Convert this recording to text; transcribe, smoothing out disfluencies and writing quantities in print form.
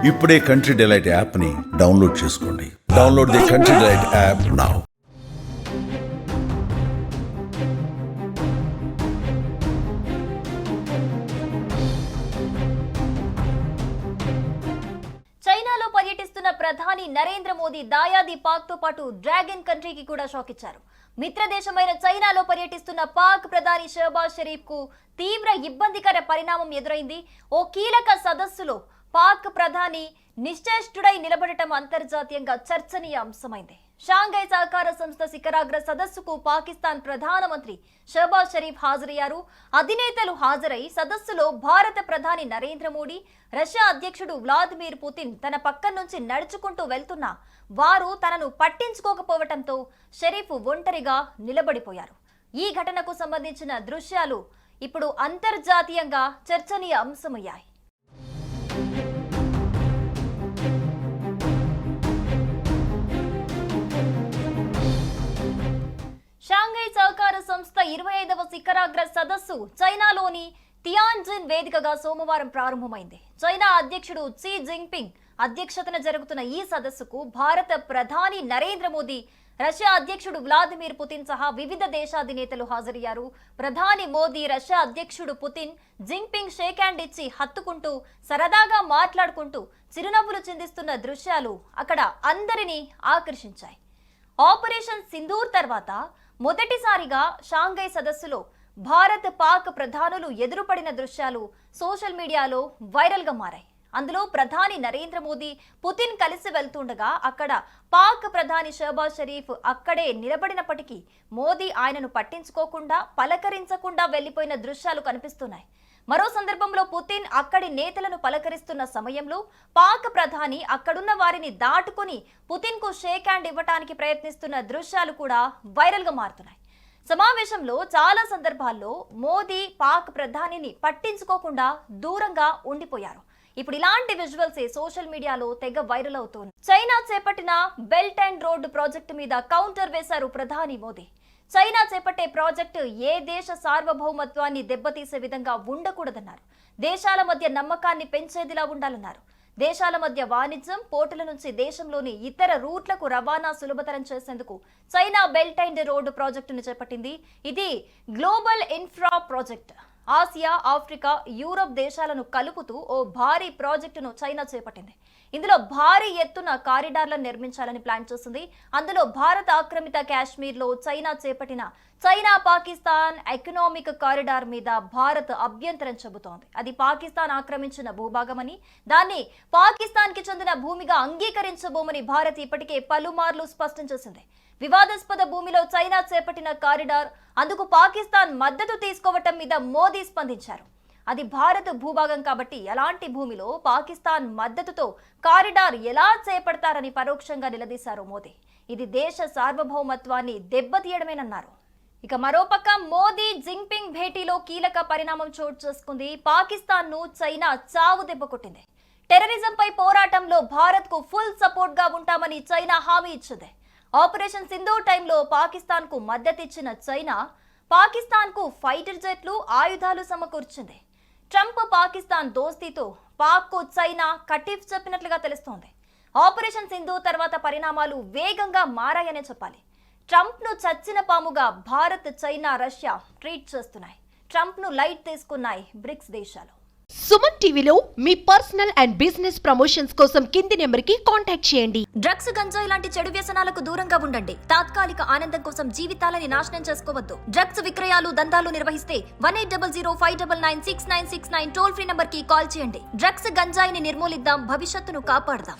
ఇప్పుడే country delight app ని download చేసుకోండి. Download the country delight app now. చైనాలో పర్యటిస్తున్న ప్రధాని నరేంద్ర మోదీ దాయాది పాక్ తో పాటు డ్రాగన్ కంట్రీకి కూడా షాక్ ఇచ్చారు. మిత్రదేశమైన చైనాలో పర్యటిస్తున్న పాక్ ప్రధాని షహబాజ్ షరీఫ్ కు తీవ్ర ఇబ్బందికర పరిణామం ఎదురైంది. ఓ కీలక సదస్సులో పాక్ ప్రధాని నిశ్చేష్టుడై నిలబడటం అంతర్జాతీయంగా చర్చనీయాంశమైంది. షాంఘై సహకార సంస్థ శిఖరాగ్ర సదస్సుకు పాకిస్తాన్ ప్రధానమంత్రి షహబాజ్ షరీఫ్ హాజరయ్యారు. అధినేతలు హాజరై సదస్సులో భారత ప్రధాని నరేంద్ర మోడీ, రష్యా అధ్యక్షుడు వ్లాదిమిర్ పుతిన్ తన పక్కన నుంచి నడుచుకుంటూ వెళ్తున్నా వారు తనను పట్టించుకోకపోవటంతో షరీఫ్ ఒంటరిగా నిలబడిపోయారు. ఈ ఘటనకు సంబంధించిన దృశ్యాలు ఇప్పుడు అంతర్జాతీయంగా చర్చనీయ అంశమయ్యాయి. షాంఘై సహకార సంస్థ 25వ శిఖరాగ్ర సదస్సు చైనాలోని తియాన్జిన్ వేదికగా సోమవారం ప్రారంభమైంది. చైనా అధ్యక్షుడు షీ జిన్పింగ్ అధ్యక్షతన జరుగుతున్న ఈ సదస్సుకు భారత ప్రధాని నరేంద్ర మోదీ, రష్యా అధ్యక్షుడు వ్లాదిమిర్ పుతిన్ సహా వివిధ దేశాధినేతలు హాజరయ్యారు. ప్రధాని మోదీ, రష్యా అధ్యక్షుడు పుతిన్, జిన్పింగ్ షేక్ హ్యాండ్ ఇచ్చి హత్తుకుంటూ సరదాగా మాట్లాడుకుంటూ చిరునవ్వులు చిందిస్తున్న దృశ్యాలు అక్కడ అందరినీ ఆకర్షించాయి. ఆపరేషన్ సింధూర్ తర్వాత మొదటిసారిగా షాంఘై సదస్సులో భారత్ పాక్ ప్రధానులు ఎదురుపడిన దృశ్యాలు సోషల్ మీడియాలో వైరల్ గా మారాయి. అందులో ప్రధాని నరేంద్ర మోదీ, పుతిన్ కలిసి వెళ్తుండగా అక్కడ పాక్ ప్రధాని షహబాజ్ షరీఫ్ అక్కడే నిలబడినప్పటికీ మోదీ ఆయనను పట్టించుకోకుండా, పలకరించకుండా వెళ్లిపోయిన దృశ్యాలు కనిపిస్తున్నాయి. మరో సందర్భంలో పుతిన్ అక్కడి నేతలను పలకరిస్తున్న సమయంలో పాక్ ప్రధాని అక్కడున్న వారిని దాటుకుని పుతిన్ కు షేక్ హ్యాండ్ ఇవ్వటానికి ప్రయత్నిస్తున్న దృశ్యాలు కూడా వైరల్ గా మారుతున్నాయి. సమావేశంలో చాలా సందర్భాల్లో మోదీ పాక్ ప్రధానిని పట్టించుకోకుండా దూరంగా ఉండిపోయారు. ఇప్పుడు ఇలాంటి విజువల్స్ సోషల్ మీడియాలో తెగ వైరల్ అవుతోంది. చైనా చేపట్టిన బెల్ట్ అండ్ రోడ్ ప్రాజెక్టు మీద కౌంటర్ వేశారు ప్రధాని మోదీ. చైనా చేపట్టే ప్రాజెక్టు ఏ దేశ సార్వభౌమత్వాన్ని దెబ్బతీసే విధంగా ఉండకూడదన్నారు. దేశాల మధ్య నమ్మకాన్ని పెంచేదిలా ఉండాలన్నారు. దేశాల మధ్య వాణిజ్యం, పోర్టుల నుంచి దేశంలోని ఇతర రూట్లకు రవాణా సులభతరం చేసేందుకు చైనా బెల్ట్ అండ్ రోడ్ ప్రాజెక్టును చేపట్టింది. ఇది global infra project. Asia, Africa, Europe దేశాలను కలుపుతూ ఓ భారీ ప్రాజెక్టును చైనా చేపట్టింది. ఇందులో భారీ ఎత్తున కారిడార్లను నిర్మించాలని ప్లాన్ చేస్తుంది. అందులో భారత ఆక్రమిత కాశ్మీర్లో చైనా చేపట్టిన చైనా పాకిస్తాన్ ఎకనామిక్ కారిడార్ మీద భారత్ అభ్యంతరం చెబుతోంది. అది పాకిస్తాన్ ఆక్రమించిన భూభాగమని, దాన్ని పాకిస్తాన్ కి చెందిన భూమిగా అంగీకరించబోమని భారత్ ఇప్పటికే పలుమార్లు స్పష్టం చేసింది. వివాదాస్పద భూమిలో చైనా చేపట్టిన కారిడార్, అందుకు పాకిస్తాన్ మద్దతు తీసుకోవటం మీద మోదీ స్పందించారు. అది భారత భూభాగం కాబట్టి ఎలాంటి భూమిలో పాకిస్తాన్ మద్దతుతో కారిడార్ ఎలా చేపడతారని పరోక్షంగా నిలదీశారు మోదీ. ఇది దేశ సార్వభౌమత్వాన్ని దెబ్బతీయడమేనన్నారు. ఇక మరోపక్క మోదీ జిన్పింగ్ భేటీలో కీలక పరిణామం చోటు చేసుకుంది. పాకిస్తాన్ ను చైనా చావు దెబ్బ కొట్టింది. టెర్రరిజంపై పోరాటంలో భారత్ కు ఫుల్ సపోర్ట్ గా ఉంటామని చైనా హామీ ఇచ్చింది. ఆపరేషన్ సింధూర్ టైంలో పాకిస్తాన్ కు మద్దతిచ్చిన చైనా పాకిస్తాన్ కు ఫైటర్ జెట్లు, ఆయుధాలు సమకూర్చింది. ట్రంప్ పాకిస్తాన్ దోస్తీతో పాక్ కు చైనా కటిఫ్ చెప్పినట్లుగా తెలుస్తోంది. ఆపరేషన్ సింధూర్ తర్వాత పరిణామాలు వేగంగా మారాయనే చెప్పాలి. ట్రంప్ ను చచ్చిన పాముగా భారత్, చైనా, రష్యా ట్రీట్ చేస్తున్నాయి. ట్రంప్ ను లైట్ తీసుకున్నాయి బ్రిక్స్ దేశాలు. సుమన్ టీవీలో మీ పర్సనల్ అండ్ బిజినెస్ ప్రమోషన్స్ కోసం కింది నెంబర్ కి కాంటాక్ట్ చేయండి. డ్రగ్స్, గంజాయి లాంటి చెడు వ్యసనాలకు దూరంగా ఉండండి. తాత్కాలిక ఆనందం కోసం జీవితాలని నాశనం చేసుకోవద్దు. డ్రగ్స్ విక్రయాలు, దందాలు నిర్వహిస్తే 1800599696 టోల్ ఫ్రీ నంబర్ కి కాల్ చేయండి. డ్రగ్స్, గంజాయిని నిర్మూలిద్దాం, భవిష్యత్తును కాపాడదాం.